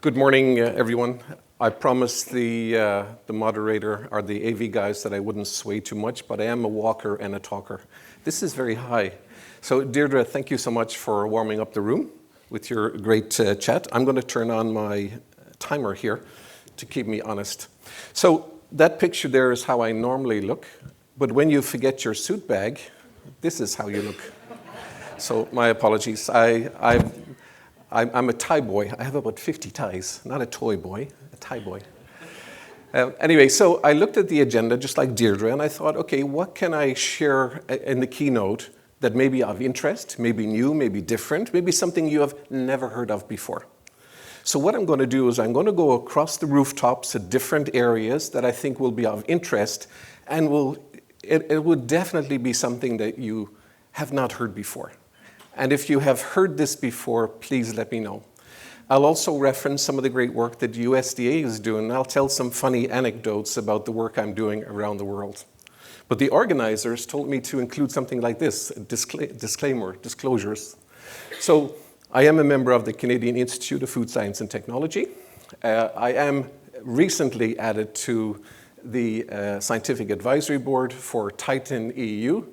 Good morning, everyone. I promised the moderator or the AV guys that I wouldn't sway too much, but I am a walker and a talker. This is very high. So Deirdre, thank you so much for warming up the room with your great chat. I'm going to turn on my timer here to keep me honest. So that picture there is how I normally look, but when you forget your suit bag, this is how you look. So my apologies. I'm a tie boy. I have about 50 ties, not a toy boy, a tie boy. Anyway, so I looked at the agenda just like Deirdre, and I thought, okay, what can I share in the keynote that may be of interest, maybe new, maybe different, maybe something you have never heard of before. So what I'm going to do is I'm going to go across the rooftops to different areas that I think will be of interest, and it will definitely be something that you have not heard before. And if you have heard this before, please let me know. I'll also reference some of the great work that USDA is doing. I'll tell some funny anecdotes about the work I'm doing around the world. But the organizers told me to include something like this, disclosures. So I am a member of the Canadian Institute of Food Science and Technology. I am recently added to the Scientific Advisory Board for Titan EU,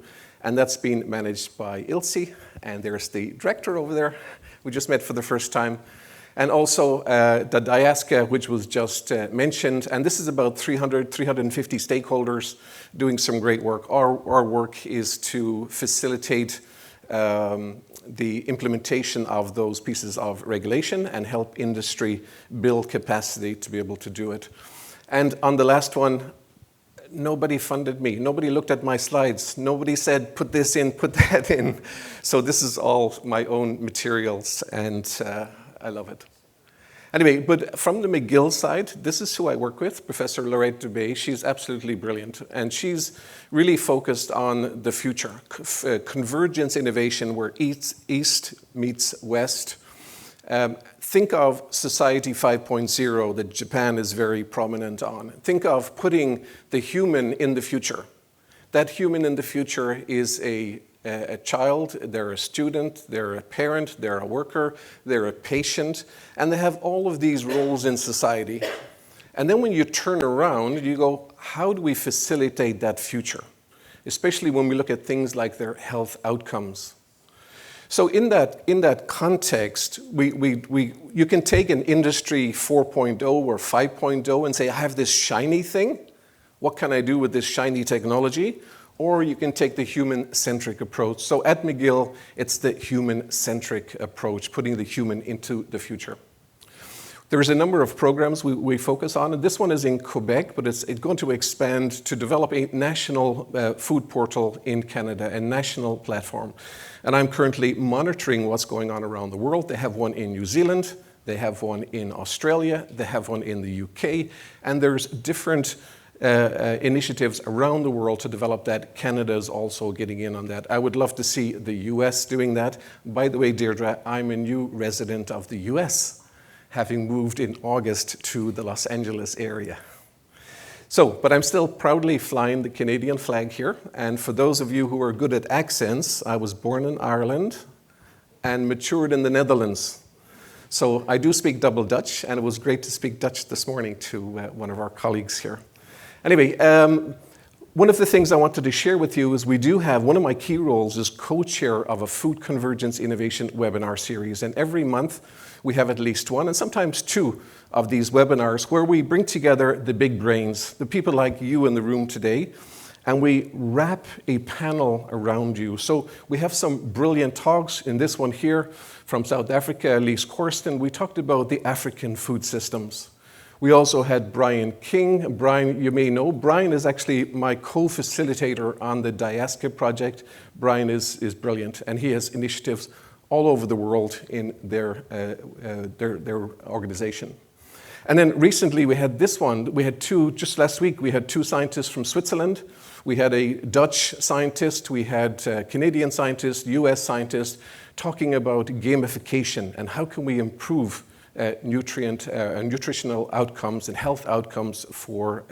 and that's been managed by ILSI, and there's the director over there. We just met for the first time. And also the DIASCA, which was just mentioned, and this is about 350 stakeholders doing some great work. Our work is to facilitate the implementation of those pieces of regulation and help industry build capacity to be able to do it. And on the last one, nobody funded me. Nobody looked at my slides. Nobody said, put this in, put that in. So this is all my own materials, and I love it. Anyway, but from the McGill side, this is who I work with, Professor Lorette Dubé. She's absolutely brilliant, and she's really focused on the future, convergence innovation where East meets West. Think of Society 5.0 that Japan is very prominent on. Think of putting the human in the future. That human in the future is a child, they're a student, they're a parent, they're a worker, they're a patient, and they have all of these roles in society. And then when you turn around, you go, how do we facilitate that future? Especially when we look at things like their health outcomes. So in that context, you can take an industry 4.0 or 5.0 and say, I have this shiny thing. What can I do with this shiny technology? Or you can take the human-centric approach. So at McGill, it's the human-centric approach, putting the human into the future. There's a number of programs we focus on, and this one is in Quebec, but it's going to expand to develop a national food portal in Canada, a national platform. And I'm currently monitoring what's going on around the world. They have one in New Zealand, they have one in Australia, they have one in the UK, and there's different initiatives around the world to develop that. Canada's also getting in on that. I would love to see the US doing that. By the way, Deirdre, I'm a new resident of the US, having moved in August to the Los Angeles area. So, but I'm still proudly flying the Canadian flag here. And for those of you who are good at accents, I was born in Ireland and matured in the Netherlands. So I do speak double Dutch, and it was great to speak Dutch this morning to one of our colleagues here. Anyway, one of the things I wanted to share with you is we do have, one of my key roles is co-chair of a Food Convergence Innovation webinar series. And every month we have at least one, and sometimes two of these webinars where we bring together the big brains, the people like you in the room today, and we wrap a panel around you. So we have some brilliant talks. In this one here from South Africa, Elise Corsten, we talked about the African food systems. We also had Brian King. Brian, you may know, Brian is actually my co-facilitator on the DIASCA project. Brian is brilliant, and he has initiatives all over the world in their organization. And then recently we had this one. We had just last week, we had two scientists from Switzerland. We had a Dutch scientist, we had a Canadian scientist, US scientist, talking about gamification and how can we improve nutritional outcomes and health outcomes for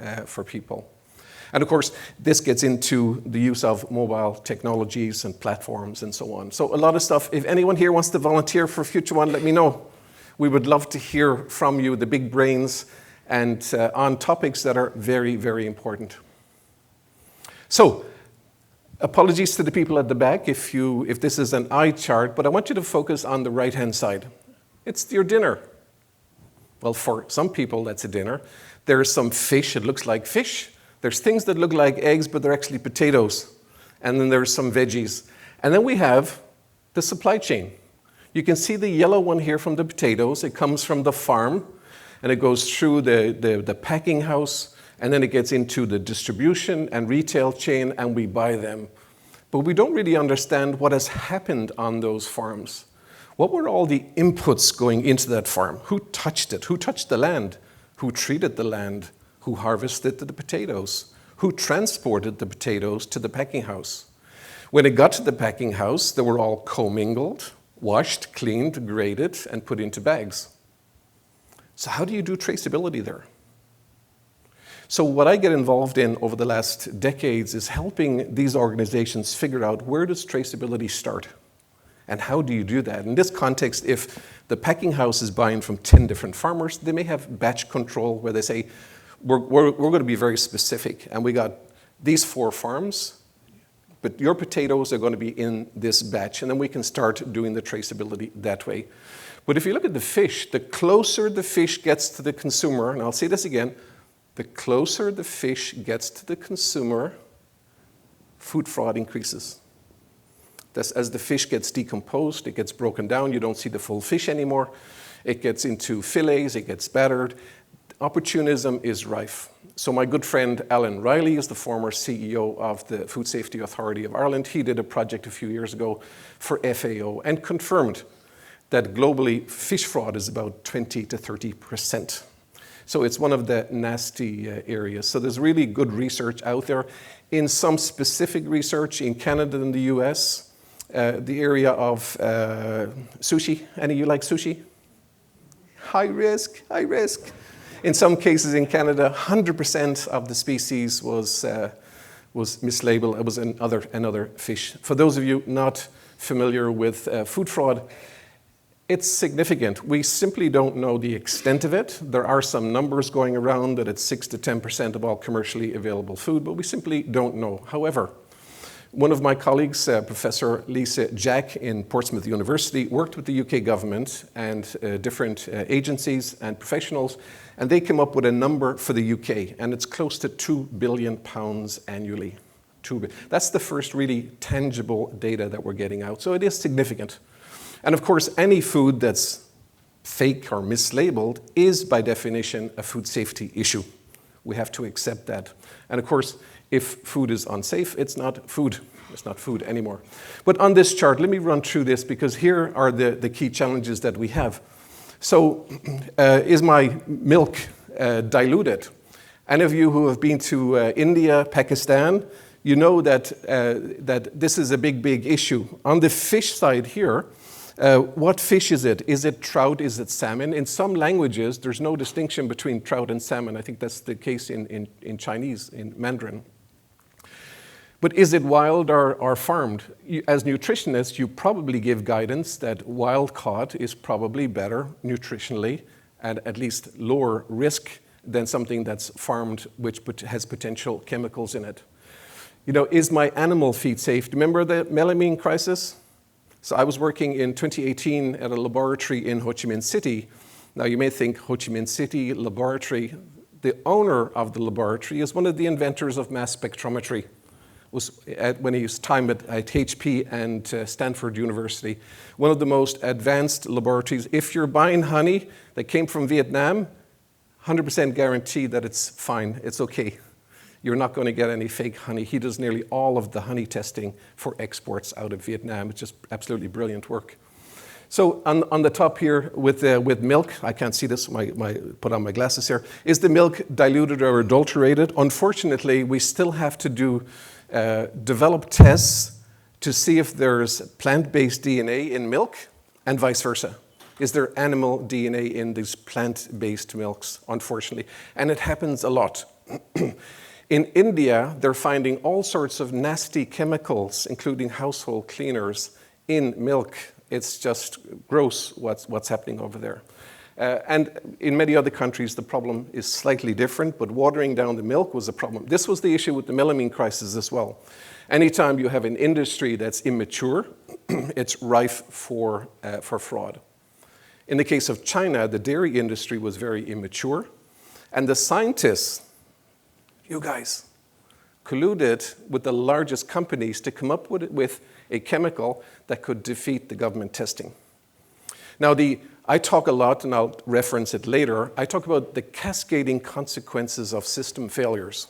people. And of course, this gets into the use of mobile technologies and platforms and so on. So a lot of stuff. If anyone here wants to volunteer for a future one, let me know. We would love to hear from you, the big brains, and on topics that are very, very important. So, apologies to the people at the back if this is an eye chart, but I want you to focus on the right-hand side. It's your dinner. Well, for some people, that's a dinner. There's some fish, it looks like fish. There's things that look like eggs, but they're actually potatoes. And then there's some veggies. And then we have the supply chain. You can see the yellow one here from the potatoes. It comes from the farm, and it goes through the packing house, and then it gets into the distribution and retail chain, and we buy them. But we don't really understand what has happened on those farms. What were all the inputs going into that farm? Who touched it? Who touched the land? Who treated the land? Who harvested the potatoes? Who transported the potatoes to the packing house? When it got to the packing house, they were all commingled, washed, cleaned, graded, and put into bags. So how do you do traceability there? So what I get involved in over the last decades is helping these organizations figure out, where does traceability start? And how do you do that? In this context, if the packing house is buying from 10 different farmers, they may have batch control where they say, we're going to be very specific, and we got these 4 farms, but your potatoes are going to be in this batch, and then we can start doing the traceability that way. But if you look at the fish, the closer the fish gets to the consumer, and I'll say this again, the closer the fish gets to the consumer, food fraud increases. As the fish gets decomposed, it gets broken down, you don't see the full fish anymore, it gets into fillets, it gets battered. Opportunism is rife. So my good friend Alan Riley is the former CEO of the Food Safety Authority of Ireland. He did a project a few years ago for FAO and confirmed that globally fish fraud is about 20 to 30%. So it's one of the nasty areas. So there's really good research out there. In some specific research in Canada and the US, the area of sushi. Any of you like sushi? High risk, high risk. In some cases in Canada, 100% of the species was mislabeled. It was another fish. For those of you not familiar with food fraud, it's significant. We simply don't know the extent of it. There are some numbers going around that it's 6 to 10% of all commercially available food, but we simply don't know. However, one of my colleagues, Professor Lisa Jack in Portsmouth University, worked with the UK government and different agencies and professionals, and they came up with a number for the UK, and it's close to £2 billion annually. That's the first really tangible data that we're getting out, so it is significant. And of course, any food that's fake or mislabeled is by definition a food safety issue. We have to accept that. And of course, if food is unsafe, it's not food. It's not food anymore. But on this chart, let me run through this because here are the key challenges that we have. So is my milk diluted? Any of you who have been to India, Pakistan, you know that this is a big issue. On the fish side here, what fish is it? Is it trout? Is it salmon? In some languages, there's no distinction between trout and salmon. I think that's the case in Chinese, in Mandarin. But is it wild or farmed? As nutritionists, you probably give guidance that wild caught is probably better nutritionally and at least lower risk than something that's farmed, which has potential chemicals in it. You know, is my animal feed safe? Do you remember the melamine crisis? So I was working in 2018 at a laboratory in Ho Chi Minh City. Now you may think Ho Chi Minh City laboratory, the owner of the laboratory is one of the inventors of mass spectrometry. When he was time at HP and Stanford University, one of the most advanced laboratories. If you're buying honey that came from Vietnam, 100% guarantee that it's fine, it's okay. You're not going to get any fake honey. He does nearly all of the honey testing for exports out of Vietnam. It's just absolutely brilliant work. So on the top here with milk, I can't see this, put on my glasses here. Is the milk diluted or adulterated? Unfortunately, we still have to develop tests to see if there's plant-based DNA in milk and vice versa. Is there animal DNA in these plant-based milks, unfortunately? And it happens a lot. In India, they're finding all sorts of nasty chemicals, including household cleaners, in milk It's just gross what's happening over there. And in many other countries, the problem is slightly different, but watering down the milk was a problem. This was the issue with the melamine crisis as well. Anytime you have an industry that's immature, it's rife for fraud. In the case of China, the dairy industry was very immature, and the scientists, you guys, colluded with the largest companies to come up with a chemical that could defeat the government testing. Now, I talk a lot, and I'll reference it later, I talk about the cascading consequences of system failures.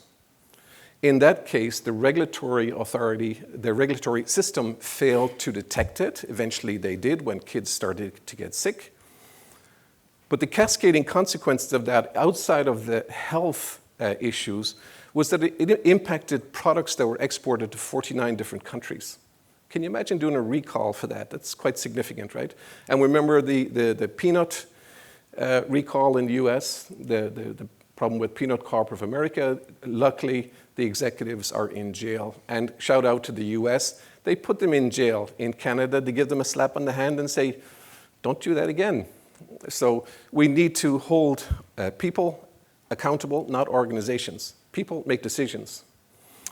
In that case, the regulatory authority, the regulatory system failed to detect it. Eventually they did when kids started to get sick. But the cascading consequences of that, outside of the health issues, was that it impacted products that were exported to 49 different countries. Can you imagine doing a recall for that? That's quite significant, right? And remember the peanut recall in the US, the problem with Peanut Corp of America. Luckily, the executives are in jail. And shout out to the US. They put them in jail. In Canada, they give them a slap on the hand and say, don't do that again. So we need to hold people accountable, not organizations. People make decisions.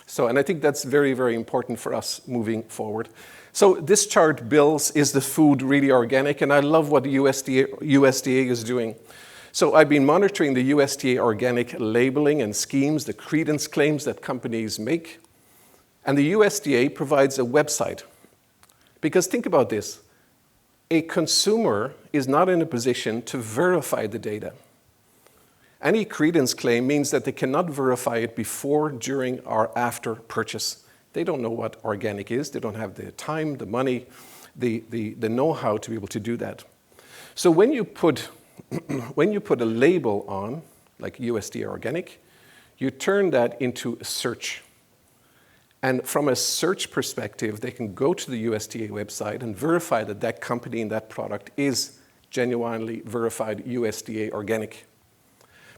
So, and I think that's very, very important for us moving forward. So this chart builds, is the food really organic? And I love what the USDA is doing. So I've been monitoring the USDA organic labeling and schemes, the credence claims that companies make. And the USDA provides a website. Because think about this. A consumer is not in a position to verify the data. Any credence claim means that they cannot verify it before, during, or after purchase. They don't know what organic is. They don't have the time, the money, the know-how to be able to do that. So when you put a label on, like USDA organic, you turn that into a search. And from a search perspective, they can go to the USDA website and verify that that company and that product is genuinely verified USDA organic.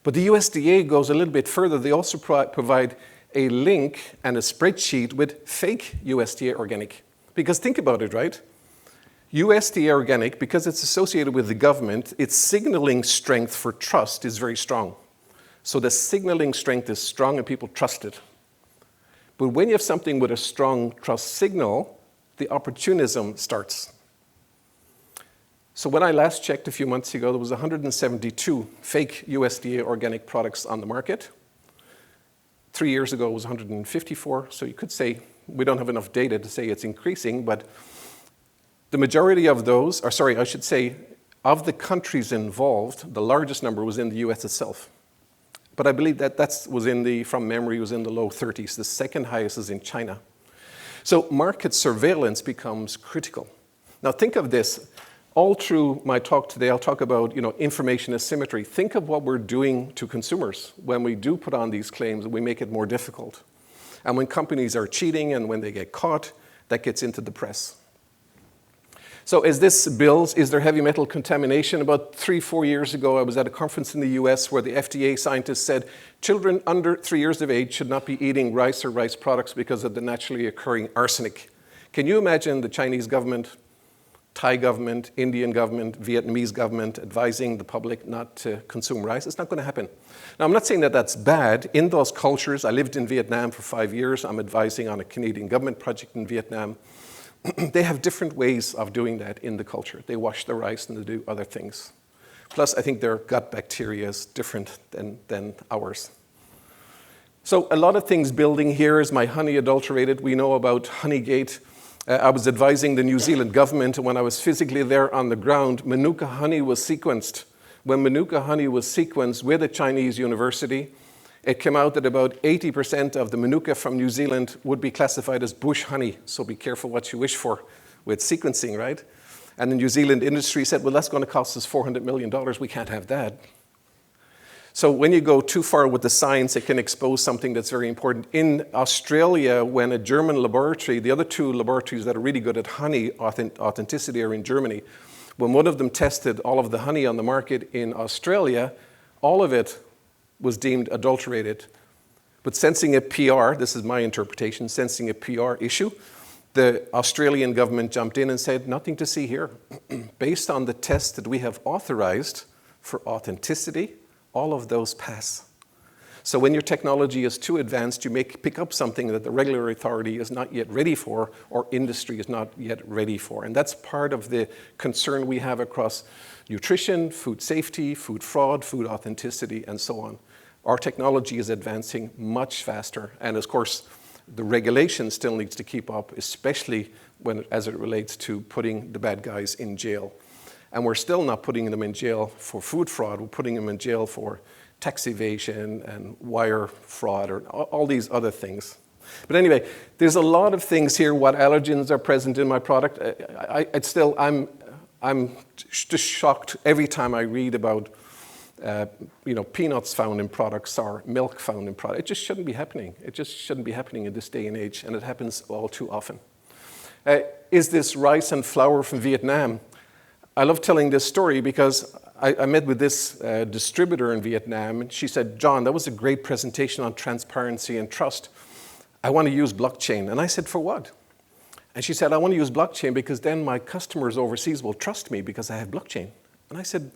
But the USDA goes a little bit further. They also provide a link and a spreadsheet with fake USDA organic. Because think about it, right? USDA organic, because it's associated with the government, its signaling strength for trust is very strong. So the signaling strength is strong and people trust it. But when you have something with a strong trust signal, the opportunism starts. So when I last checked a few months ago, there was 172 fake USDA organic products on the market. 3 years ago, it was 154. So you could say, we don't have enough data to say it's increasing, but the majority of those, or sorry, I should say, of the countries involved, the largest number was in the US itself. But I believe that was from memory, was in the low 30s. The second highest is in China. So market surveillance becomes critical. Now think of this. All through my talk today, I'll talk about information asymmetry. Think of what we're doing to consumers when we do put on these claims and we make it more difficult. And when companies are cheating and when they get caught, that gets into the press. So as this builds, is there heavy metal contamination? About 3-4 years ago, I was at a conference in the US where the FDA scientists said children under 3 years of age should not be eating rice or rice products because of the naturally occurring arsenic. Can you imagine the Chinese government, Thai government, Indian government, Vietnamese government advising the public not to consume rice? It's not going to happen. Now, I'm not saying that that's bad. In those cultures, I lived in Vietnam for 5 years. I'm advising on a Canadian government project in Vietnam. They have different ways of doing that in the culture. They wash the rice and they do other things. Plus, I think their gut bacteria is different than ours. So a lot of things building here. Is my honey adulterated? We know about Honeygate. I was advising the New Zealand government, and when I was physically there on the ground, Manuka honey was sequenced. When Manuka honey was sequenced with a Chinese university, it came out that about 80% of the Manuka from New Zealand would be classified as bush honey. So be careful what you wish for with sequencing, right? And the New Zealand industry said, well, that's going to cost us $400 million. We can't have that. So when you go too far with the science, it can expose something that's very important. In Australia, when a German laboratory, the other two laboratories that are really good at honey authenticity are in Germany, when one of them tested all of the honey on the market in Australia, all of it was deemed adulterated. But sensing a PR, this is my interpretation, sensing a PR issue, The Australian government jumped in and said, nothing to see here. Based on the tests that we have authorized for authenticity, all of those pass. So when your technology is too advanced, you may pick up something that the regulatory authority is not yet ready for, or industry is not yet ready for. And that's part of the concern we have across nutrition, food safety, food fraud, food authenticity, and so on. Our technology is advancing much faster. And of course, the regulation still needs to keep up, especially as it relates to putting the bad guys in jail. And we're still not putting them in jail for food fraud. We're putting them in jail for tax evasion and wire fraud, or all these other things. But anyway, there's a lot of things here. What allergens are present in my product? I'm just shocked every time I read about peanuts found in products or milk found in products. It just shouldn't be happening. It just shouldn't be happening in this day and age, and it happens all too often. Is this rice and flour from Vietnam? I love telling this story because I met with this distributor in Vietnam, and she said, John, that was a great presentation on transparency and trust. I want to use blockchain. And I said, for what? And she said, I want to use blockchain because then my customers overseas will trust me because I have blockchain. And I said,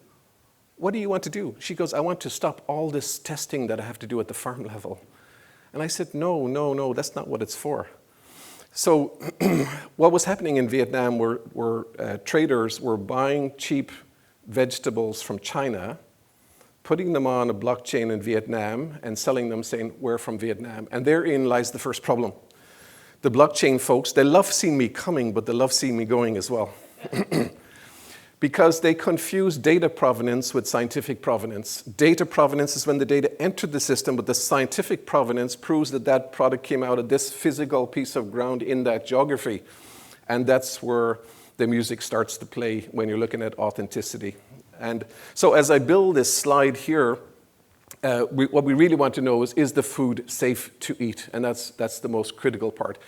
what do you want to do? She goes, I want to stop all this testing that I have to do at the farm level. And I said, no, that's not what it's for. So what was happening in Vietnam were traders were buying cheap vegetables from China, putting them on a blockchain in Vietnam, and selling them saying, we're from Vietnam. And therein lies the first problem. The blockchain folks, they love seeing me coming, but they love seeing me going as well. Because they confuse data provenance with scientific provenance. Data provenance is when the data entered the system, but the scientific provenance proves that that product came out of this physical piece of ground in that geography. And that's where the music starts to play when you're looking at authenticity. And so as I build this slide here, what we really want to know is the food safe to eat? And that's the most critical part.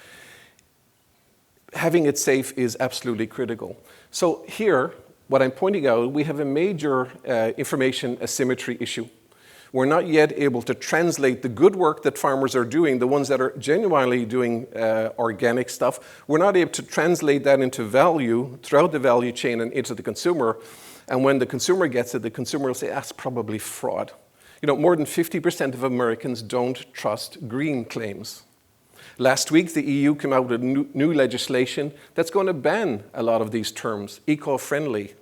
Having it safe is absolutely critical. So here, what I'm pointing out, we have a major information asymmetry issue. We're not yet able to translate the good work that farmers are doing, the ones that are genuinely doing organic stuff. We're not able to translate that into value throughout the value chain and into the consumer. And when the consumer gets it, the consumer will say, that's probably fraud. More than 50% of Americans don't trust green claims. Last week, the EU came out with new legislation that's going to ban a lot of these terms, eco-friendly,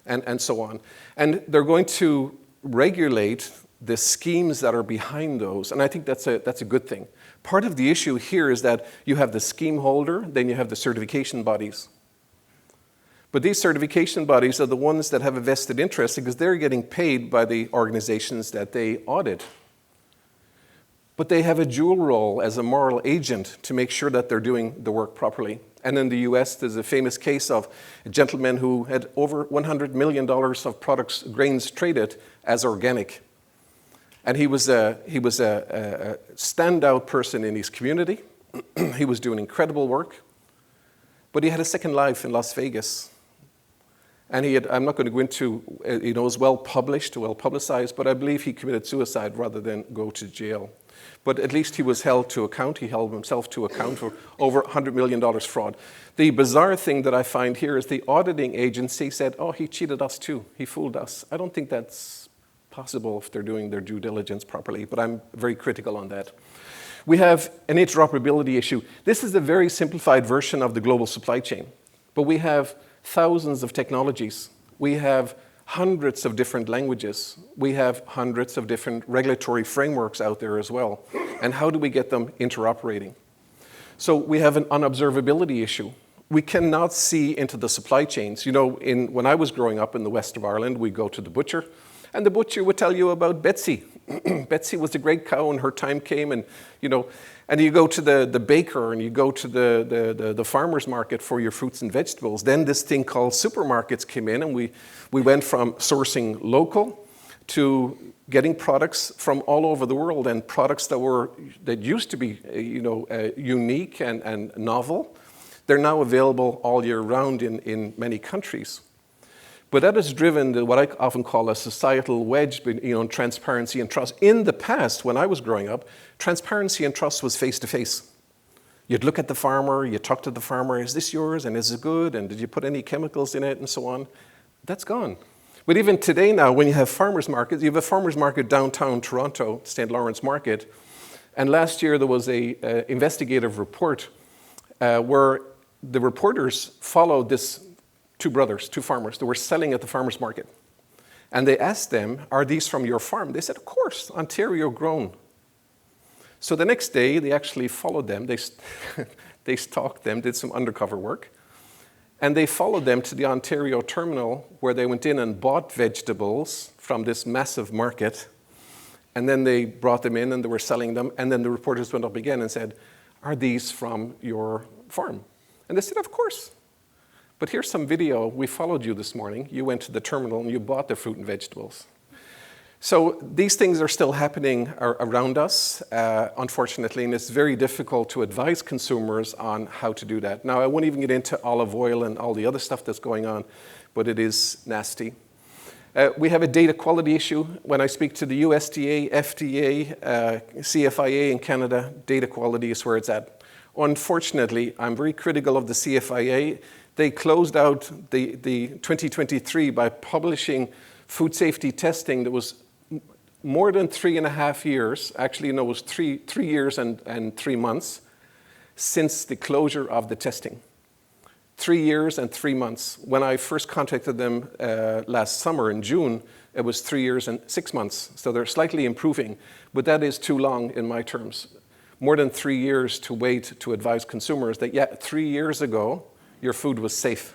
and so on. And they're going to regulate the schemes that are behind those, and I think that's a good thing. Part of the issue here is that you have the scheme holder, then you have the certification bodies. But these certification bodies are the ones that have a vested interest because they're getting paid by the organizations that they audit. But they have a dual role as a moral agent to make sure that they're doing the work properly. And in the US, there's a famous case of a gentleman who had over $100 million of products, grains traded as organic. And he was a standout person in his community. He was doing incredible work. But he had a second life in Las Vegas. And I'm not going to go into, it was well published, well publicized, but I believe he committed suicide rather than go to jail. But at least he was held to account. He held himself to account for over $100 million fraud. The bizarre thing that I find here is the auditing agency said, oh, he cheated us too. He fooled us. I don't think that's possible if they're doing their due diligence properly, but I'm very critical on that. We have an interoperability issue. This is a very simplified version of the global supply chain, but we have thousands of technologies. We have hundreds of different languages. We have hundreds of different regulatory frameworks out there as well. And how do we get them interoperating? So we have an unobservability issue. We cannot see into the supply chains. When I was growing up in the west of Ireland, we'd go to the butcher, and the butcher would tell you about Betsy. Betsy was a great cow, and her time came, and and you go to the baker, and you go to the farmer's market for your fruits and vegetables. Then this thing called supermarkets came in, and we went from sourcing local to getting products from all over the world, and products that used to be unique and novel. They're now available all year round in many countries. But that has driven what I often call a societal wedge between transparency and trust. In the past, when I was growing up, transparency and trust was face-to-face. You'd look at the farmer, you talk to the farmer, is this yours, and is it good, and did you put any chemicals in it, and so on. That's gone. But even today now, when you have farmers markets, you have a farmers market downtown Toronto, St. Lawrence Market, and last year there was an investigative report where the reporters followed this two brothers, two farmers, that were selling at the farmers market. And they asked them, are these from your farm? They said, of course, Ontario grown. So the next day, they actually followed them. They stalked them, did some undercover work. And they followed them to the Ontario terminal where they went in and bought vegetables from this massive market. And then they brought them in and they were selling them. And then the reporters went up again and said, are these from your farm? And they said, of course. But here's some video. We followed you this morning. You went to the terminal and you bought the fruit and vegetables. So these things are still happening around us, unfortunately, and it's very difficult to advise consumers on how to do that. Now, I won't even get into olive oil and all the other stuff that's going on, but it is nasty. We have a data quality issue. When I speak to the USDA, FDA, CFIA in Canada, data quality is where it's at. Unfortunately, I'm very critical of the CFIA. They closed out the 2023 by publishing food safety testing that was more than 3.5 years, actually no, it was three years and 3 months since the closure of the testing. 3 years and 3 months. When I first contacted them last summer in June, it was 3 years and 6 months. So they're slightly improving, but that is too long in my terms. More than 3 years to wait to advise consumers that, yeah, 3 years ago, your food was safe.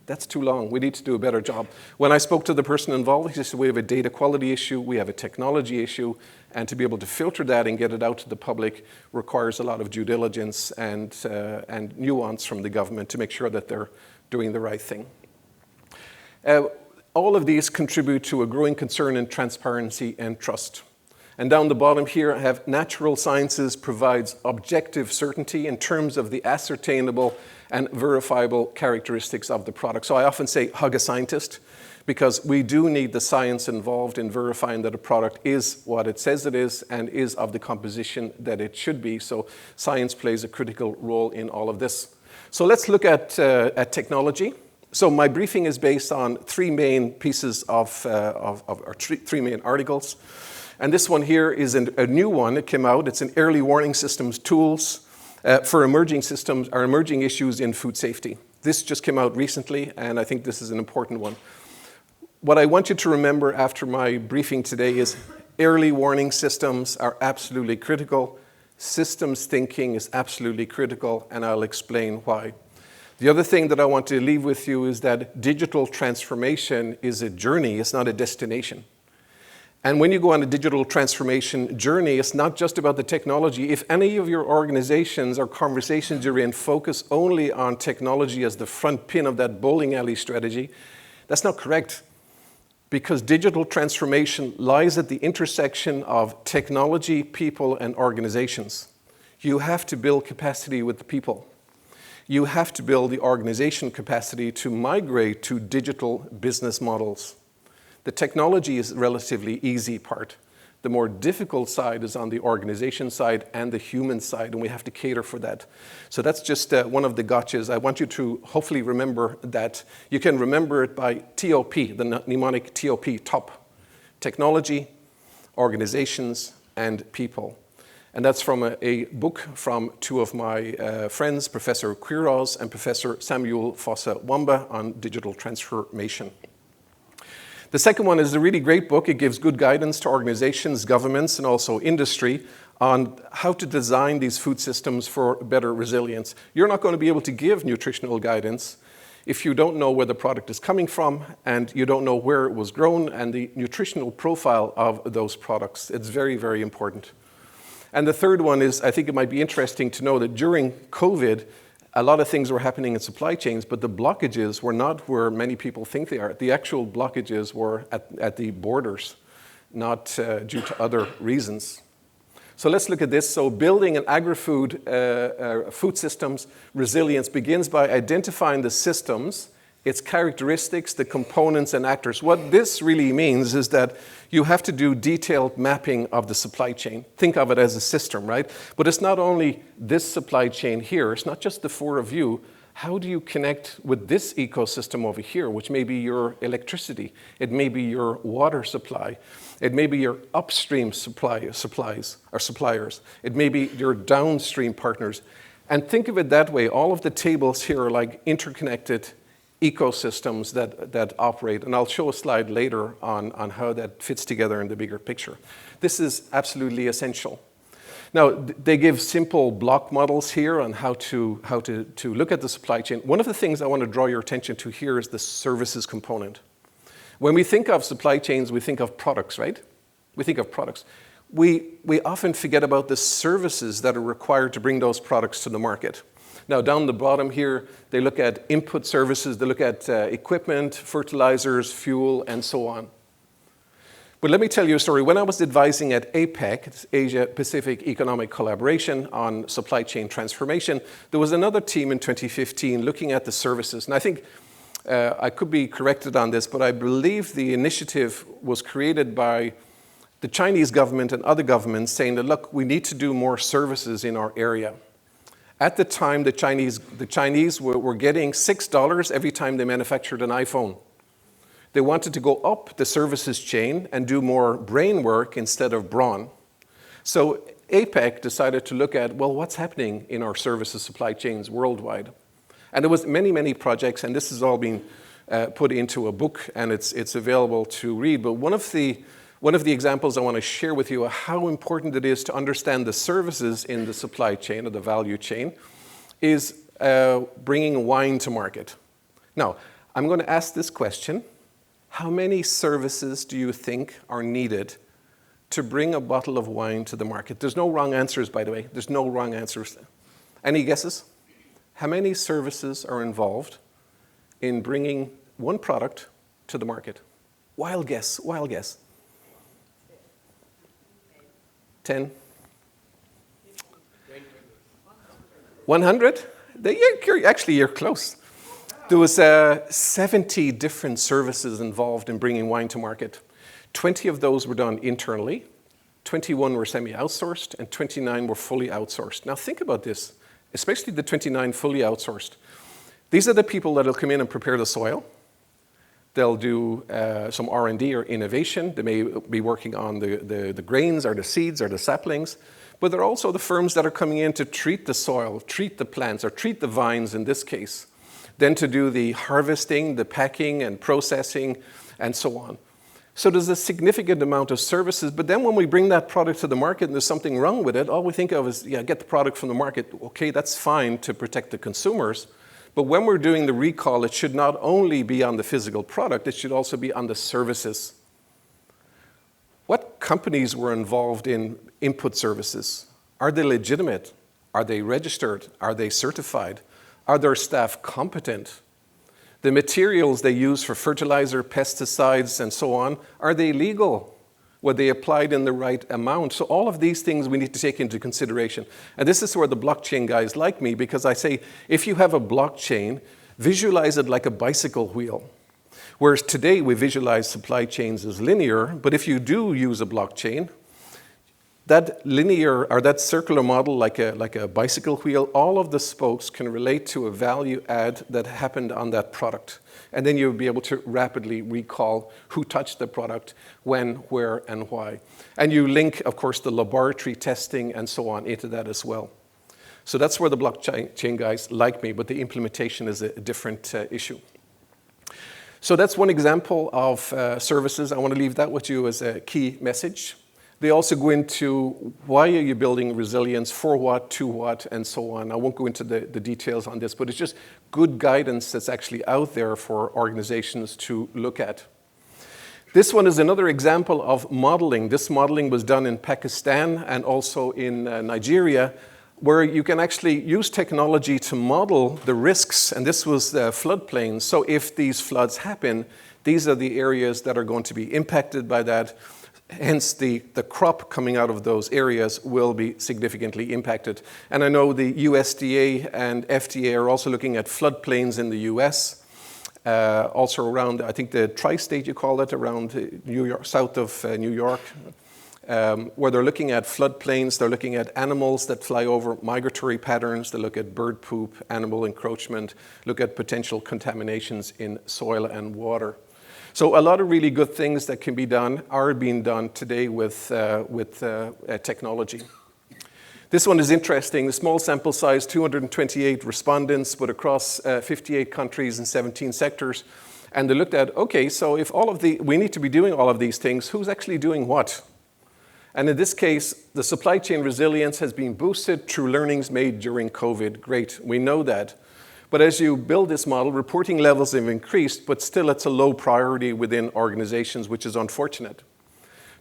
That's too long. We need to do a better job. When I spoke to the person involved, he said, we have a data quality issue, we have a technology issue, and to be able to filter that and get it out to the public requires a lot of due diligence and nuance from the government to make sure that they're doing the right thing. All of these contribute to a growing concern in transparency and trust. And down the bottom here, I have natural sciences provides objective certainty in terms of the ascertainable and verifiable characteristics of the product. So I often say hug a scientist, because we do need the science involved in verifying that a product is what it says it is and is of the composition that it should be. So science plays a critical role in all of this. So let's look at technology. So my briefing is based on three main pieces or three main articles. And this one here is a new one. It came out. It's an early warning systems tools for emerging systems or emerging issues in food safety. This just came out recently, and I think this is an important one. What I want you to remember after my briefing today is early warning systems are absolutely critical. Systems thinking is absolutely critical, and I'll explain why. The other thing that I want to leave with you is that digital transformation is a journey, it's not a destination. And when you go on a digital transformation journey, it's not just about the technology. If any of your organizations or conversations you're in focus only on technology as the front pin of that bowling alley strategy, that's not correct. Because digital transformation lies at the intersection of technology, people, and organizations. You have to build capacity with the people. You have to build the organization capacity to migrate to digital business models. The technology is the relatively easy part. The more difficult side is on the organization side and the human side, and we have to cater for that. So that's just one of the gotchas. I want you to hopefully remember that. You can remember it by TOP, the mnemonic TOP, top. Technology, organizations, and people. And that's from a book from two of my friends, Professor Quiroz and Professor Samuel Fossa-Wamba on digital transformation. The second one is a really great book. It gives good guidance to organizations, governments, and also industry on how to design these food systems for better resilience. You're not going to be able to give nutritional guidance if you don't know where the product is coming from and you don't know where it was grown and the nutritional profile of those products. It's very, very important. And the third one is, I think it might be interesting to know that during COVID, a lot of things were happening in supply chains, but the blockages were not where many people think they are. The actual blockages were at the borders, not due to other reasons. So let's look at this. So building an agri-food food systems resilience begins by identifying the systems its characteristics, the components and actors. What this really means is that you have to do detailed mapping of the supply chain. Think of it as a system, right? But it's not only this supply chain here, it's not just the four of you. How do you connect with this ecosystem over here, which may be your electricity, it may be your water supply, it may be your upstream suppliers, it may be your downstream partners. And think of it that way, all of the tables here are like interconnected ecosystems that operate, and I'll show a slide later on how that fits together in the bigger picture. This is absolutely essential. Now, they give simple block models here on how to look at the supply chain. One of the things I want to draw your attention to here is the services component. When we think of supply chains, we think of products, right? We think of products. We often forget about the services that are required to bring those products to the market. Now, down the bottom here, they look at input services, they look at equipment, fertilizers, fuel, and so on. But let me tell you a story. When I was advising at APEC, it's Asia Pacific Economic Collaboration, on supply chain transformation, there was another team in 2015 looking at the services. And I think I could be corrected on this, but I believe the initiative was created by the Chinese government and other governments saying that, look, we need to do more services in our area. At the time, the Chinese were getting $6 every time they manufactured an iPhone. They wanted to go up the services chain and do more brain work instead of brawn. So APEC decided to look at, well, what's happening in our services supply chains worldwide? And there was many projects, and this has all been put into a book, and it's available to read. But one of the examples I want to share with you are how important it is to understand the services in the supply chain or the value chain is bringing wine to market. Now, I'm going to ask this question. How many services do you think are needed to bring a bottle of wine to the market? There's no wrong answers, by the way. There's no wrong answers. Any guesses? How many services are involved in bringing one product to the market? Wild guess, wild guess. 10? 100? Actually, you're close. There was 70 different services involved in bringing wine to market. 20 of those were done internally, 21 were semi-outsourced, and 29 were fully outsourced. Now think about this, especially the 29 fully outsourced. These are the people that will come in and prepare the soil. They'll do some R&D or innovation. They may be working on the grains or the seeds or the saplings. But they're also the firms that are coming in to treat the soil, treat the plants, or treat the vines in this case. Then to do the harvesting, the packing and processing, and so on. So there's a significant amount of services. But then when we bring that product to the market and there's something wrong with it, all we think of is, yeah, get the product from the market. Okay, that's fine to protect the consumers. But when we're doing the recall, it should not only be on the physical product, it should also be on the services. What companies were involved in input services? Are they legitimate? Are they registered? Are they certified? Are their staff competent? The materials they use for fertilizer, pesticides, and so on, are they legal? Were they applied in the right amount? So all of these things we need to take into consideration. And this is where the blockchain guys like me, because I say, if you have a blockchain, visualize it like a bicycle wheel. Whereas today we visualize supply chains as linear, but if you do use a blockchain, that linear or that circular model, like a bicycle wheel, all of the spokes can relate to a value add that happened on that product. And then you'll be able to rapidly recall who touched the product, when, where, and why. And you link, of course, the laboratory testing and so on into that as well. So that's where the blockchain guys like me, but the implementation is a different issue. So that's one example of services. I want to leave that with you as a key message. They also go into why are you building resilience, for what, to what, and so on. I won't go into the details on this, but it's just good guidance that's actually out there for organizations to look at. This one is another example of modeling. This modeling was done in Pakistan and also in Nigeria, where you can actually use technology to model the risks, and this was the floodplains. So if these floods happen, these are the areas that are going to be impacted by that. Hence, the crop coming out of those areas will be significantly impacted. And I know the USDA and FDA are also looking at floodplains in the US. also around, I think the tri-state you call it, around New York, south of New York, where they're looking at floodplains, they're looking at animals that fly over, migratory patterns, they look at bird poop, animal encroachment, look at potential contaminations in soil and water. So a lot of really good things that can be done are being done today with technology. This one is interesting. The small sample size, 228 respondents, but across 58 countries and 17 sectors. And they looked at, okay, so if we need to be doing all of these things, who's actually doing what? And in this case, the supply chain resilience has been boosted through learnings made during COVID. Great, we know that. But as you build this model, reporting levels have increased, but still it's a low priority within organizations, which is unfortunate.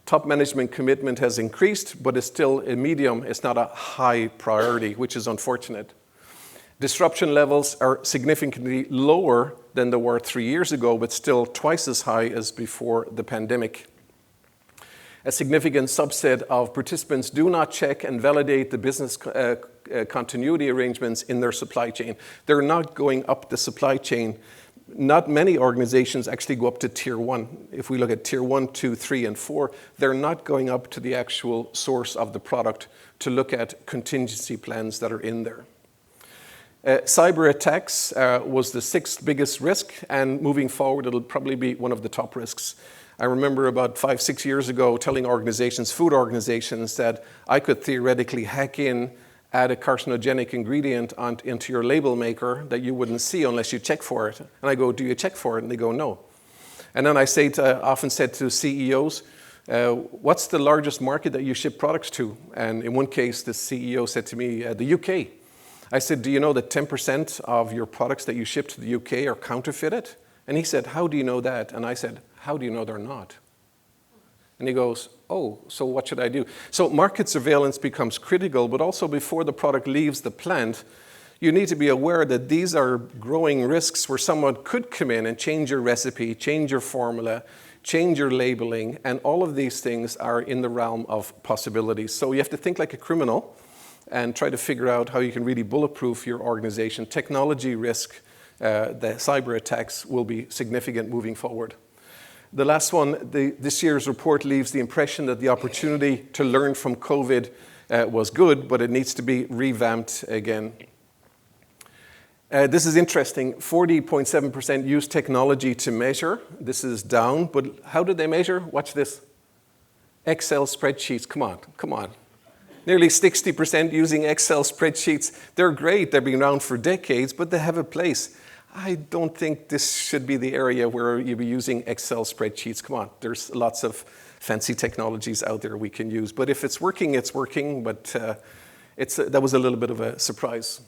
Top management commitment has increased, but it's still a medium, it's not a high priority, which is unfortunate. Disruption levels are significantly lower than they were 3 years ago, but still twice as high as before the pandemic. A significant subset of participants do not check and validate the business continuity arrangements in their supply chain. They're not going up the supply chain. Not many organizations actually go up to tier 1. If we look at tier 1, 2, 3, and 4, they're not going up to the actual source of the product to look at contingency plans that are in there. Cyber attacks was the 6th biggest risk, and moving forward, it'll probably be one of the top risks. I remember about 5, 6 years ago telling organizations, food organizations, that I could theoretically hack in, add a carcinogenic ingredient into your label maker that you wouldn't see unless you check for it. And I go, do you check for it? And they go, no. And then I often said to CEOs, what's the largest market that you ship products to? And in one case, the CEO said to me, the UK. I said, do you know that 10% of your products that you ship to the UK are counterfeited? And he said, how do you know that? And I said, how do you know they're not? And he goes, oh, so what should I do? So market surveillance becomes critical, but also before the product leaves the plant, you need to be aware that these are growing risks where someone could come in and change your recipe, change your formula, change your labeling, and all of these things are in the realm of possibilities. So you have to think like a criminal and try to figure out how you can really bulletproof your organization. Technology risk, the cyber attacks will be significant moving forward. The last one, this year's report leaves the impression that the opportunity to learn from COVID was good, but it needs to be revamped again. This is interesting. 40.7% use technology to measure. This is down, but how did they measure? Watch this. Excel spreadsheets, come on. Nearly 60% using Excel spreadsheets. They're great, they've been around for decades, but they have a place. I don't think this should be the area where you'll be using Excel spreadsheets. Come on, there's lots of fancy technologies out there we can use. But if it's working, it's working, but that was a little bit of a surprise.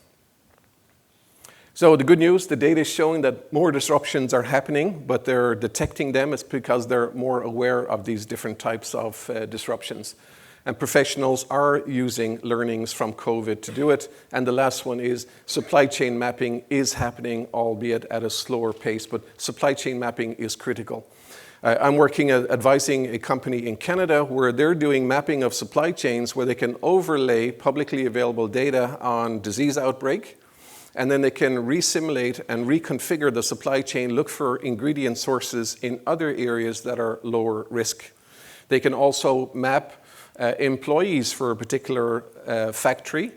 So the good news, the data is showing that more disruptions are happening, but they're detecting them. It's because they're more aware of these different types of disruptions. And professionals are using learnings from COVID to do it. And the last one is supply chain mapping is happening, albeit at a slower pace, but supply chain mapping is critical. I'm working advising a company in Canada where they're doing mapping of supply chains where they can overlay publicly available data on disease outbreak, and then they can resimulate and reconfigure the supply chain, look for ingredient sources in other areas that are lower risk. They can also map employees for a particular factory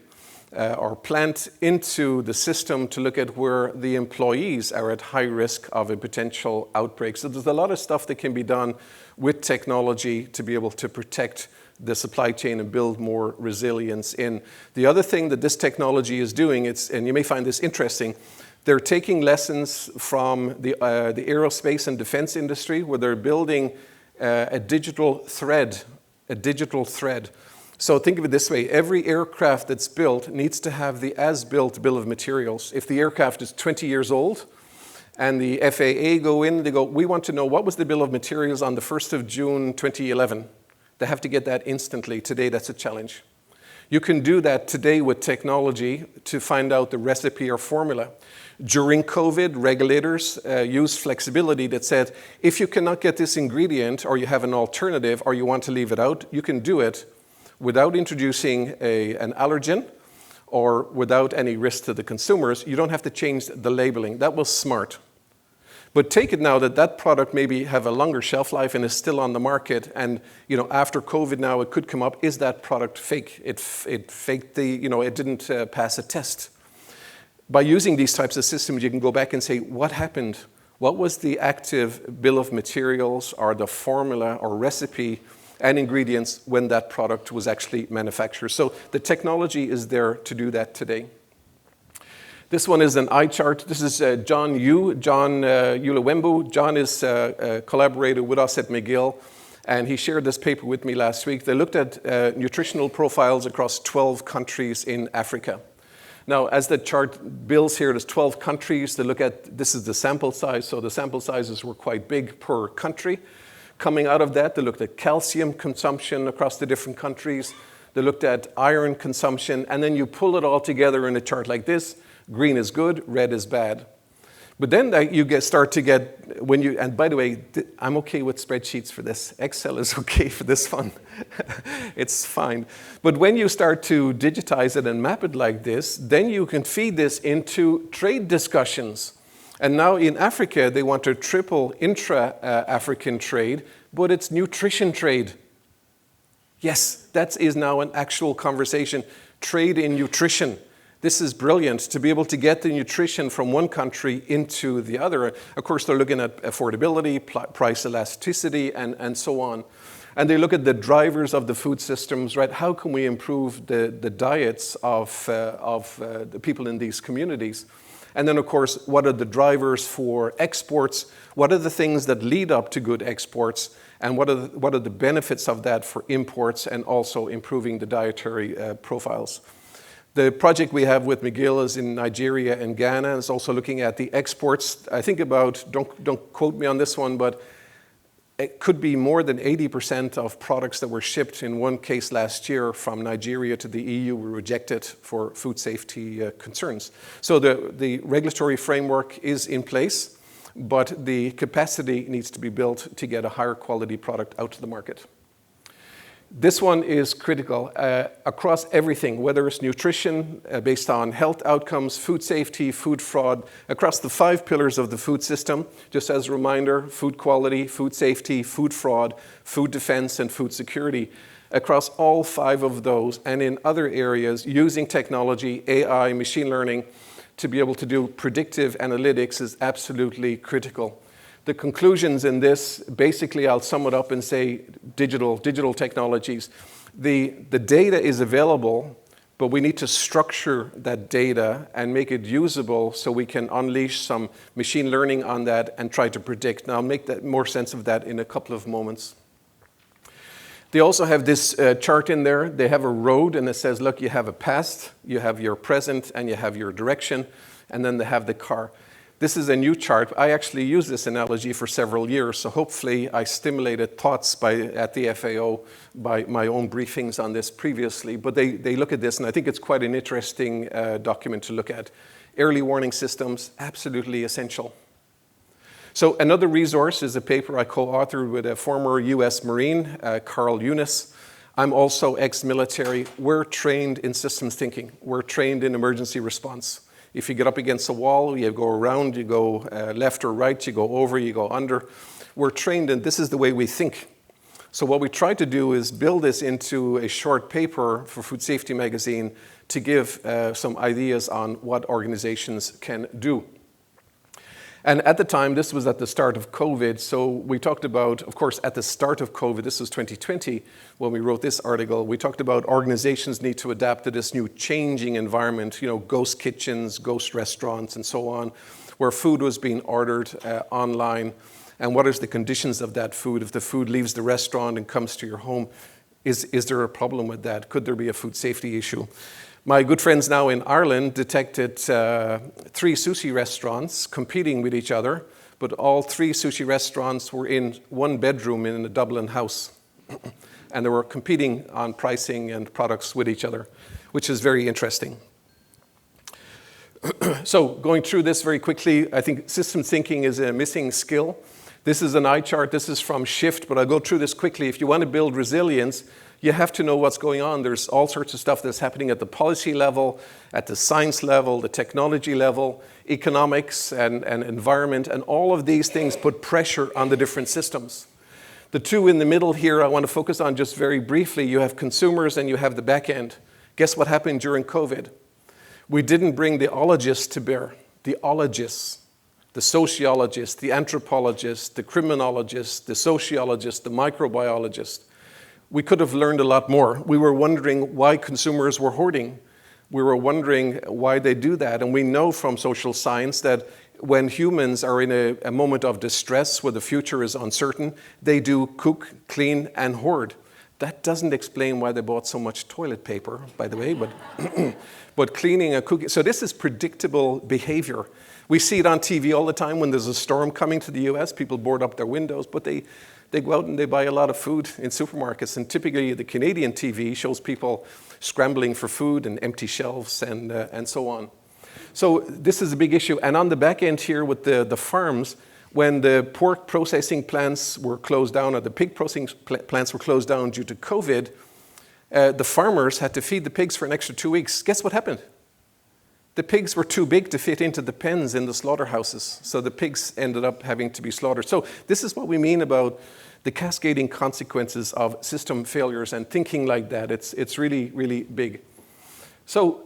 or plant into the system to look at where the employees are at high risk of a potential outbreak. So there's a lot of stuff that can be done with technology to be able to protect the supply chain and build more resilience in. The other thing that this technology is doing, and you may find this interesting, they're taking lessons from the aerospace and defense industry where they're building a digital thread. So think of it this way, every aircraft that's built needs to have the as-built bill of materials. If the aircraft is 20 years old and the FAA go in, they go, we want to know what was the bill of materials on the 1st of June 2011. They have to get that instantly. Today, that's a challenge. You can do that today with technology to find out the recipe or formula. During COVID, regulators used flexibility that said, if you cannot get this ingredient or you have an alternative or you want to leave it out, you can do it without introducing an allergen or without any risk to the consumers. You don't have to change the labeling. That was smart. But take it now that that product maybe have a longer shelf life and is still on the market, and after COVID now it could come up, is that product fake? It faked it didn't pass a test. By using these types of systems, you can go back and say, what happened? What was the active bill of materials or the formula or recipe and ingredients when that product was actually manufactured? So the technology is there to do that today. This one is an eye chart. This is John Ulawembu. John is a collaborator with us at McGill, and he shared this paper with me last week. They looked at nutritional profiles across 12 countries in Africa. Now, as the chart builds here, there's 12 countries. They look at, this is the sample size, so the sample sizes were quite big per country. Coming out of that, they looked at calcium consumption across the different countries. They looked at iron consumption, and then you pull it all together in a chart like this. Green is good, red is bad. But then start to get, and by the way, I'm okay with spreadsheets for this. Excel is okay for this one. It's fine. But when you start to digitize it and map it like this, then you can feed this into trade discussions. And now in Africa, they want to triple intra-African trade, but it's nutrition trade. Yes, that is now an actual conversation. Trade in nutrition. This is brilliant to be able to get the nutrition from one country into the other. Of course, they're looking at affordability, price elasticity, and so on. And they look at the drivers of the food systems, right? How can we improve the diets of the people in these communities? And then, of course, what are the drivers for exports? What are the things that lead up to good exports? And what are the benefits of that for imports and also improving the dietary profiles? The project we have with McGill is in Nigeria and Ghana. It's also looking at the exports. I think about, don't quote me on this one, but it could be more than 80% of products that were shipped in one case last year from Nigeria to the EU were rejected for food safety concerns. So the regulatory framework is in place, but the capacity needs to be built to get a higher quality product out to the market. This one is critical across everything, whether it's nutrition based on health outcomes, food safety, food fraud, across the 5 pillars of the food system. Just as a reminder, food quality, food safety, food fraud, food defense, and food security. Across all 5 of those and in other areas, using technology, AI, machine learning, to be able to do predictive analytics is absolutely critical. The conclusions in this, basically I'll sum it up and say digital technologies. The data is available, but we need to structure that data and make it usable so we can unleash some machine learning on that and try to predict. Now I'll make that more sense of that in a couple of moments. They also have this chart in there. They have a road and it says, look, you have a past, you have your present, and you have your direction, and then they have the car. This is a new chart. I actually used this analogy for several years, so hopefully I stimulated thoughts at the FAO by my own briefings on this previously. But they look at this, and I think it's quite an interesting document to look at. Early warning systems, absolutely essential. So another resource is a paper I co-authored with a former US Marine, Carl Eunice. I'm also ex-military. We're trained in systems thinking. We're trained in emergency response. If you get up against a wall, you go around, you go left or right, you go over, you go under. We're trained, and this is the way we think. So what we try to do is build this into a short paper for Food Safety Magazine to give some ideas on what organizations can do. And at the time, this was at the start of COVID, so we talked about, of course, at the start of COVID, this was 2020, when we wrote this article, we talked about organizations need to adapt to this new changing environment, ghost kitchens, ghost restaurants, and so on, where food was being ordered online, and what is the conditions of that food? If the food leaves the restaurant and comes to your home, is there a problem with that? Could there be a food safety issue? My good friends now in Ireland detected 3 sushi restaurants competing with each other, but all 3 sushi restaurants were in one bedroom in a Dublin house. And they were competing on pricing and products with each other, which is very interesting. So going through this very quickly, I think system thinking is a missing skill. This is an eye chart. This is from Shift, but I'll go through this quickly. If you want to build resilience, You have to know what's going on. There's all sorts of stuff that's happening at the policy level, at the science level, the technology level, economics and environment, and all of these things put pressure on the different systems. The two in the middle here I want to focus on just very briefly. You have consumers and you have the back end. Guess what happened during COVID? We didn't bring the ologists to bear. The ologists, the sociologists, the anthropologists, the criminologists, the sociologists, the microbiologists. We could have learned a lot more. We were wondering why consumers were hoarding. We were wondering why they do that. And we know from social science that when humans are in a moment of distress where the future is uncertain, they do cook, clean, and hoard. That doesn't explain why they bought so much toilet paper, by the way, but cleaning and cooking. So this is predictable behavior. We see it on TV all the time when there's a storm coming to the US. People board up their windows, but they go out and they buy a lot of food in supermarkets. And typically the Canadian TV shows people scrambling for food and empty shelves and so on. So this is a big issue. And on the back end here with the farms, when the pork processing plants were closed down or the pig processing plants were closed down due to COVID, the farmers had to feed the pigs for an extra 2 weeks. Guess what happened? The pigs were too big to fit into the pens in the slaughterhouses. So the pigs ended up having to be slaughtered. So this is what we mean about the cascading consequences of system failures and thinking like that. It's really, really big. So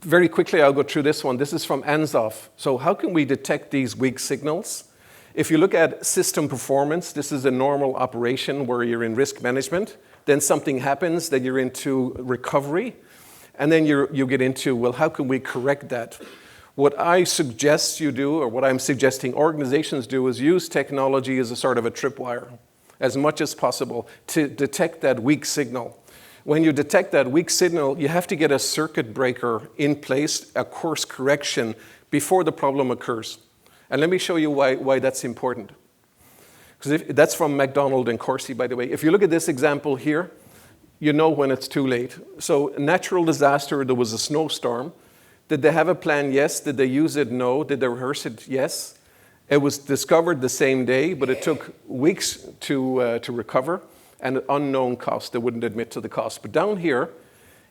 very quickly, I'll go through this one. This is from ANZOF. So how can we detect these weak signals? If you look at system performance, this is a normal operation where you're in risk management. Then something happens, then you're into recovery. And then you get into, well, how can we correct that? What I suggest you do, or what I'm suggesting organizations do, is use technology as a sort of a tripwire, as much as possible, to detect that weak signal. When you detect that weak signal, you have to get a circuit breaker in place, a course correction, before the problem occurs. And let me show you why that's important. Because that's from MacDonald and Corsi, by the way. If you look at this example here, you know when it's too late. So natural disaster, there was a snowstorm. Did they have a plan? Yes. Did they use it? No. Did they rehearse it? Yes. It was discovered the same day, but it took weeks to recover. And an unknown cost. They wouldn't admit to the cost. But down here,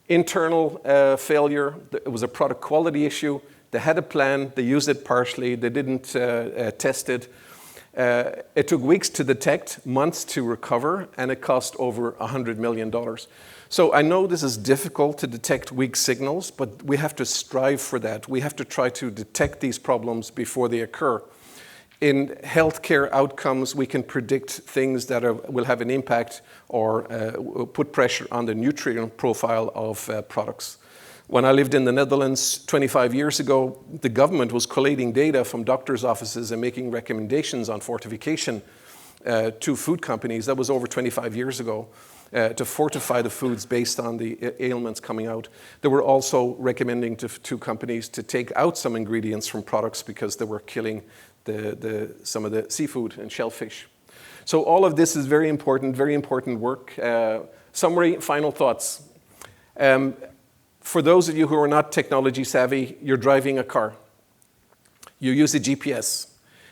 internal failure, it was a product quality issue. They had a plan, they used it partially, they didn't test it. It took weeks to detect, months to recover, and it cost over $100 million. So I know this is difficult to detect weak signals, but we have to strive for that. We have to try to detect these problems before they occur. In healthcare outcomes, we can predict things that will have an impact or put pressure on the nutrient profile of products. When I lived in the Netherlands 25 years ago, the government was collating data from doctors' offices and making recommendations on fortification to food companies. That was over 25 years ago, to fortify the foods based on the ailments coming out. They were also recommending to companies to take out some ingredients from products because they were killing some of the seafood and shellfish. So all of this is very important work. Summary, final thoughts. For those of you who are not technology savvy, you're driving a car. You use a GPS.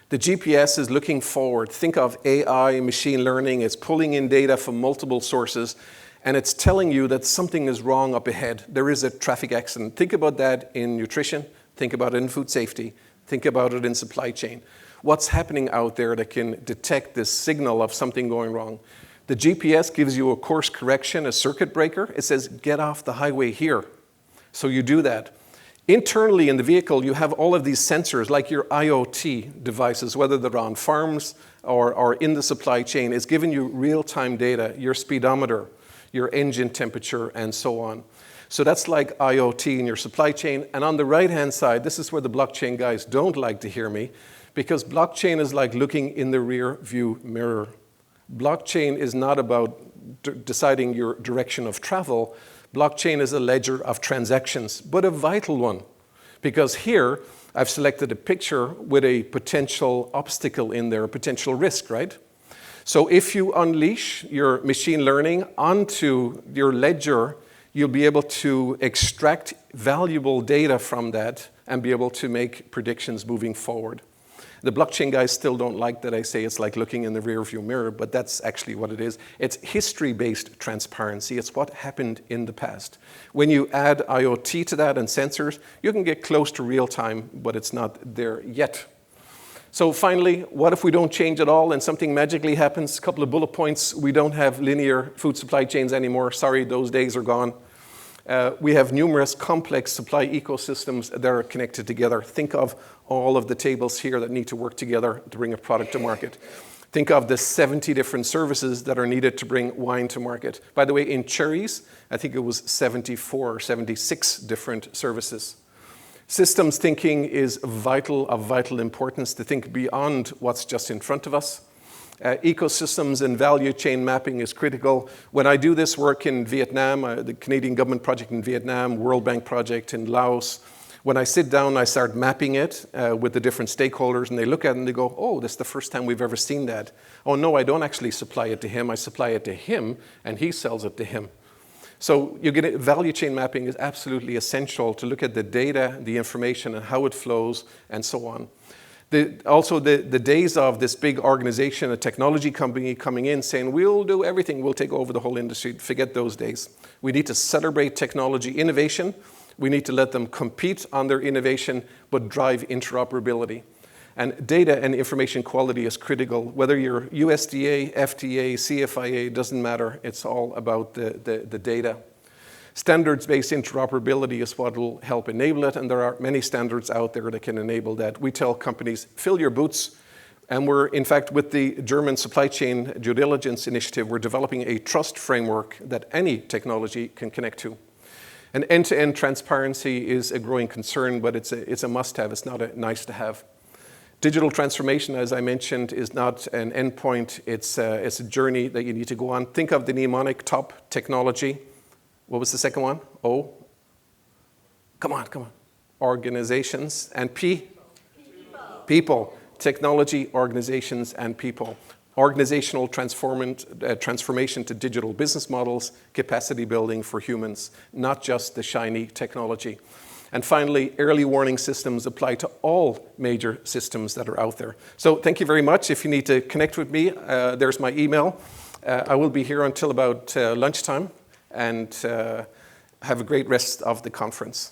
The GPS is looking forward. Think of AI, machine learning. It's pulling in data from multiple sources, and it's telling you that something is wrong up ahead. There is a traffic accident. Think about that in nutrition. Think about it in food safety. Think about it in supply chain. What's happening out there that can detect this signal of something going wrong? The GPS gives you a course correction, a circuit breaker. It says, get off the highway here. So you do that. Internally in the vehicle, you have all of these sensors, like your IoT devices, whether they're on farms or in the supply chain. It's giving you real-time data, your speedometer, your engine temperature, and so on. So that's like IoT in your supply chain. And on the right-hand side, this is where the blockchain guys don't like to hear me, because blockchain is like looking in the rear view mirror. Blockchain is not about deciding your direction of travel. Blockchain is a ledger of transactions, but a vital one. Because here, I've selected a picture with a potential obstacle in there, a potential risk, right? So if you unleash your machine learning onto your ledger, you'll be able to extract valuable data from that and be able to make predictions moving forward. The blockchain guys still don't like that I say it's like looking in the rearview mirror, but that's actually what it is. It's history-based transparency. It's what happened in the past. When you add IoT to that and sensors, you can get close to real time, but it's not there yet. So finally, what if we don't change at all and something magically happens? A couple of bullet points. We don't have linear food supply chains anymore. Sorry, those days are gone. We have numerous complex supply ecosystems that are connected together. Think of all of the tables here that need to work together to bring a product to market. Think of the 70 different services that are needed to bring wine to market. By the way, in cherries, I think it was 74 or 76 different services. Systems thinking is of vital importance to think beyond what's just in front of us. Ecosystems and value chain mapping is critical. When I do this work in Vietnam, the Canadian government project in Vietnam, World Bank project in Laos, when I sit down, I start mapping it with the different stakeholders, and they look at it and they go, oh, this is the first time we've ever seen that. Oh, no, I don't actually supply it to him. I supply it to him, and he sells it to him. So you get value chain mapping is absolutely essential to look at the data, the information, and how it flows, and so on. Also, the days of this big organization, a technology company coming in saying, we'll do everything, we'll take over the whole industry, forget those days. We need to celebrate technology innovation. We need to let them compete on their innovation, but drive interoperability. And data and information quality is critical. Whether you're USDA, FDA, CFIA, doesn't matter. It's all about the data. Standards-based interoperability is what will help enable it, and there are many standards out there that can enable that. We tell companies, fill your boots, and we're, in fact, with the German supply chain due diligence initiative, we're developing a trust framework that any technology can connect to. And end-to-end transparency is a growing concern, but it's a must-have. It's not a nice-to-have. Digital transformation, as I mentioned, is not an endpoint. It's a journey that you need to go on. Think of the mnemonic top technology. What was the second one? O? Come on. Organizations. And P? People. Technology, organizations, and people. Organizational transformation to digital business models, capacity building for humans, not just the shiny technology. And finally, early warning systems apply to all major systems that are out there. So thank you very much. If you need to connect with me, there's my email. I will be here until about lunchtime, and have a great rest of the conference.